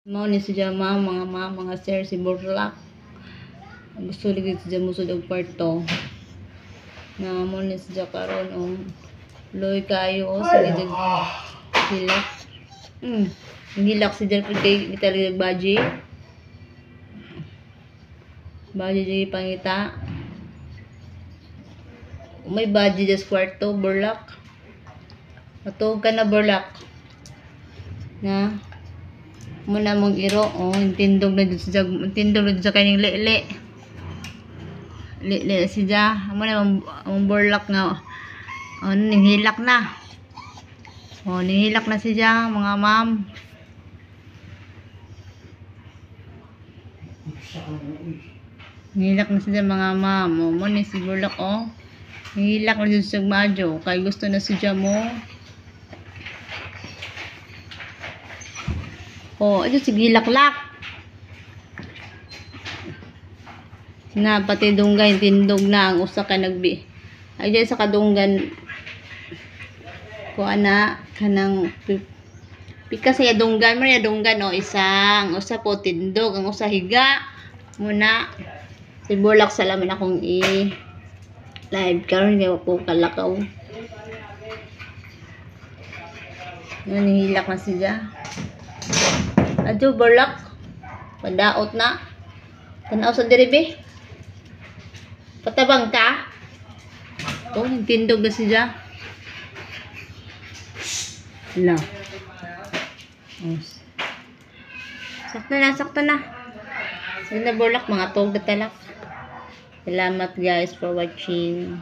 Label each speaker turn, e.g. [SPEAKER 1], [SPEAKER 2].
[SPEAKER 1] Mao ni siya mga sir si Burlak. Gusto ligid siya musod og kwarto. Na mo ni siya karon loy kayo sige jag hilak. Hilak si Jar pud kay gitalig baji. Baji jay pangita. May baji sa kwarto Burlak. Matug ka na Burlak. Na muna mong iro tindog na dito sa kanyang lele si ja muna mong Burlak nga ninghilak na ninghilak na si ja mga ma'am. Ninghilak na si ja mga ma'am mo ni si Burlak ninghilak na dito sa madyo kay gusto na si ja mo. Ito sige laklak. Na pati dunggan tindog na ang usa ka nagbi. Ay diyan sa kadunggan ko ana kanang pika sa dunggan mo ya dunggan isang usa po tindog ang usa higa muna si Burlak salamin akong live karon kay po kalakaw. Nanihilak na siya. Adyo Burlak padaot na tanaw sa diribe patabang ka tindog na siya la sakto na sige na Burlak mga tog na talak. Salamat guys for watching.